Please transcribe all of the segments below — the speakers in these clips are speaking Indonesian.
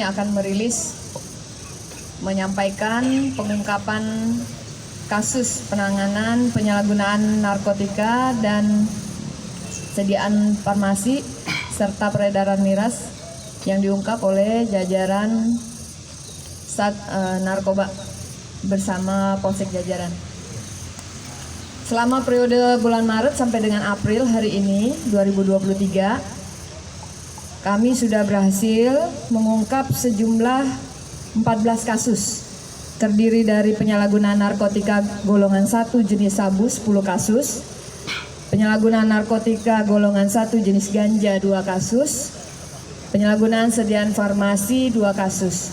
akan menyampaikan pengungkapan kasus penanganan penyalahgunaan narkotika dan sediaan farmasi serta peredaran miras yang diungkap oleh jajaran Narkoba bersama Polsek Jajaran. Selama periode bulan Maret sampai dengan April hari ini 2023, kami sudah berhasil mengungkap sejumlah 14 kasus, terdiri dari penyalahgunaan narkotika golongan 1 jenis sabu 10 kasus, penyalahgunaan narkotika golongan 1 jenis ganja 2 kasus, penyalahgunaan sediaan farmasi 2 kasus.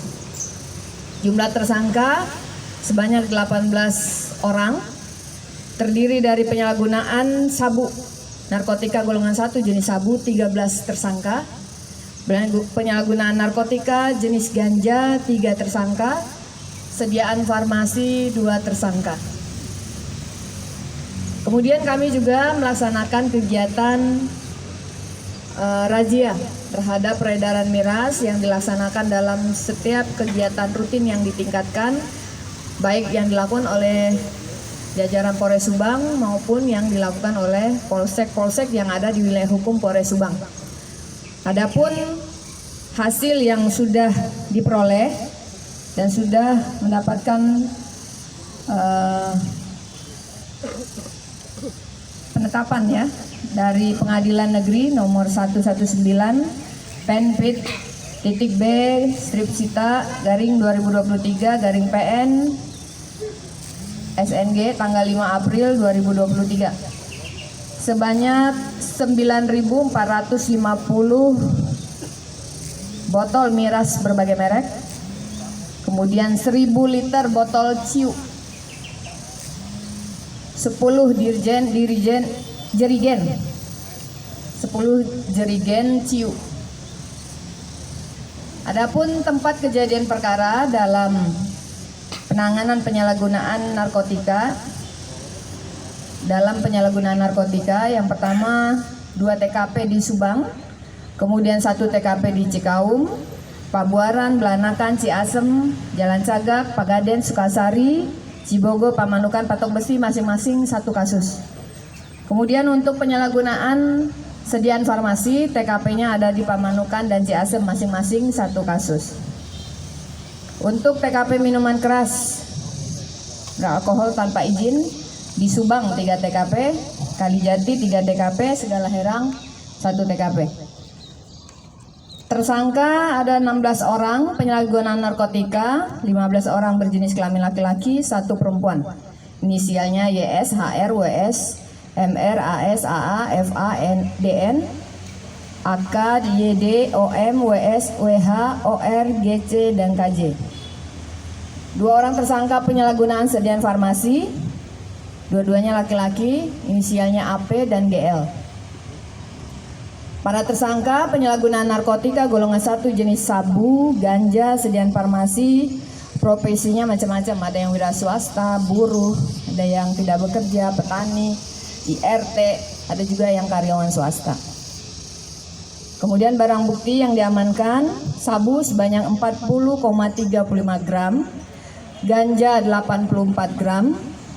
Jumlah tersangka sebanyak 18 orang, terdiri dari penyalahgunaan sabu narkotika golongan 1 jenis sabu 13 tersangka, penyalahgunaan narkotika jenis ganja 3 tersangka, sediaan farmasi 2 tersangka. Kemudian kami juga melaksanakan kegiatan razia terhadap peredaran miras yang dilaksanakan dalam setiap kegiatan rutin yang ditingkatkan, baik yang dilakukan oleh jajaran Polres Subang maupun yang dilakukan oleh polsek-polsek yang ada di wilayah hukum Polres Subang. Adapun hasil yang sudah diperoleh dan sudah mendapatkan penetapan ya dari Pengadilan Negeri nomor 119 Penpit titik B strip Sita garing 2023 garing PN SNG tanggal 5 April 2023 sebanyak 9.450 botol miras berbagai merek, kemudian 1.000 liter botol ciu, 10 jerigen ciu. Adapun tempat kejadian perkara dalam penanganan penyalahgunaan narkotika. Dalam penyalahgunaan narkotika, yang pertama 2 TKP di Subang, kemudian 1 TKP di Cikaum, Pabuaran, Belanakan, Ciasem, Jalan Cagak, Pagaden, Sukasari, Cibogo, Pamanukan, Patok Besi masing-masing 1 kasus. Kemudian untuk penyalahgunaan sediaan farmasi, TKP-nya ada di Pamanukan dan Ciasem masing-masing 1 kasus. Untuk TKP minuman keras beralkohol tanpa izin di Subang 3 TKP, Kalijati 3 TKP, Segala Herang 1 TKP. Tersangka ada 16 orang penyalahgunaan narkotika, 15 orang berjenis kelamin laki-laki, 1 perempuan. Inisialnya YS, HR, WS, MR, AS, AA, FA, DN, AK, YD, OM, WS, WH, OR, GC, dan KJ. 2 orang tersangka penyalahgunaan sediaan farmasi, dua-duanya laki-laki, inisialnya AP dan GL. Para tersangka penyalahgunaan narkotika golongan 1 jenis sabu, ganja, sediaan farmasi, profesinya macam-macam, ada yang wira swasta, buruh, ada yang tidak bekerja, petani, IRT, ada juga yang karyawan swasta. Kemudian barang bukti yang diamankan, sabu sebanyak 40,35 gram, ganja 84 gram,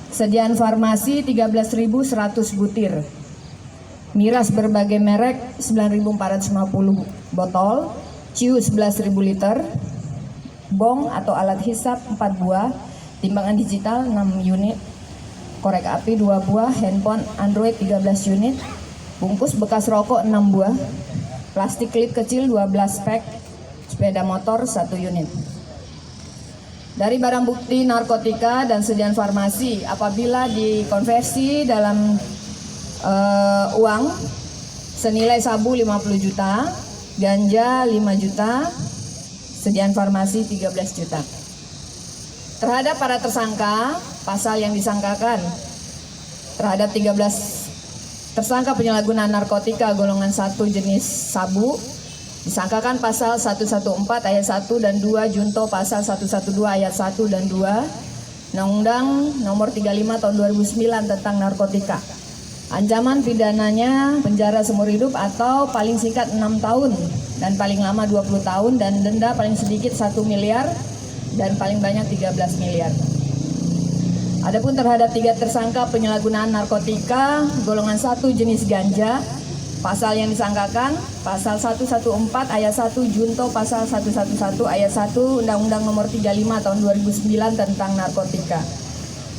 sediaan farmasi 13.100 butir, miras berbagai merek 9.450 botol, ciu 11.000 liter, bong atau alat hisap 4 buah, timbangan digital 6 unit, korek api 2 buah, handphone Android 13 unit, bungkus bekas rokok 6 buah, plastik klip kecil 12 pack, sepeda motor 1 unit. Dari barang bukti narkotika dan sediaan farmasi, apabila dikonversi dalam uang senilai sabu 50 juta, ganja 5 juta, sediaan farmasi 13 juta. Terhadap para tersangka, pasal yang disangkakan terhadap 13 tersangka penyalahgunaan narkotika golongan 1 jenis sabu disangkakan pasal 114 ayat 1 dan 2 junto pasal 112 ayat 1 dan 2 Undang-Undang nomor 35 tahun 2009 tentang narkotika. Ancaman pidananya penjara seumur hidup atau paling singkat 6 tahun dan paling lama 20 tahun dan denda paling sedikit 1 miliar dan paling banyak 13 miliar. Adapun terhadap 3 tersangka penyalahgunaan narkotika golongan 1 jenis ganja, pasal yang disangkakan pasal 114 ayat 1 junto pasal 111 ayat 1 Undang-Undang Nomor 35 tahun 2009 tentang narkotika.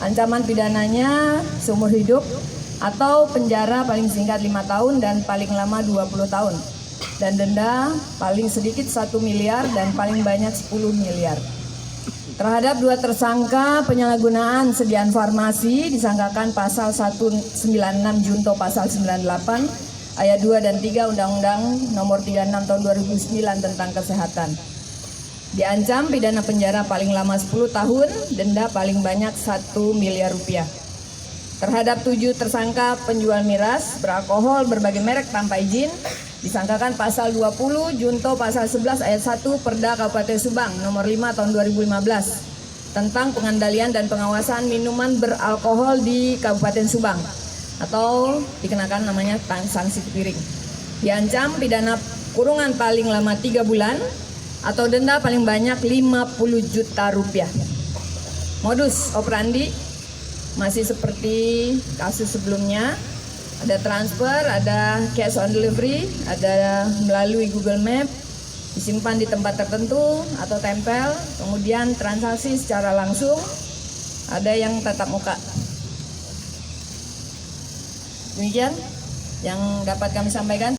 Ancaman pidananya seumur hidup atau penjara paling singkat 5 tahun dan paling lama 20 tahun. Dan denda paling sedikit 1 miliar dan paling banyak 10 miliar. Terhadap 2 tersangka penyalahgunaan sediaan farmasi disangkakan pasal 196 junto pasal 98 ayat 2 dan 3 Undang-Undang Nomor 36 tahun 2009 tentang kesehatan. Diancam pidana penjara paling lama 10 tahun, denda paling banyak 1 miliar rupiah. Terhadap 7 tersangka penjual miras beralkohol berbagai merek tanpa izin disangkakan pasal 20 junto pasal 11 ayat 1 Perda Kabupaten Subang nomor 5 tahun 2015 tentang pengendalian dan pengawasan minuman beralkohol di Kabupaten Subang atau dikenakan namanya sanksi piring. Diancam pidana kurungan paling lama 3 bulan atau denda paling banyak 50 juta rupiah. Modus operandi masih seperti kasus sebelumnya, ada transfer, ada cash on delivery, ada melalui Google Map, disimpan di tempat tertentu atau tempel, kemudian transaksi secara langsung, ada yang tatap muka. Demikian yang dapat kami sampaikan.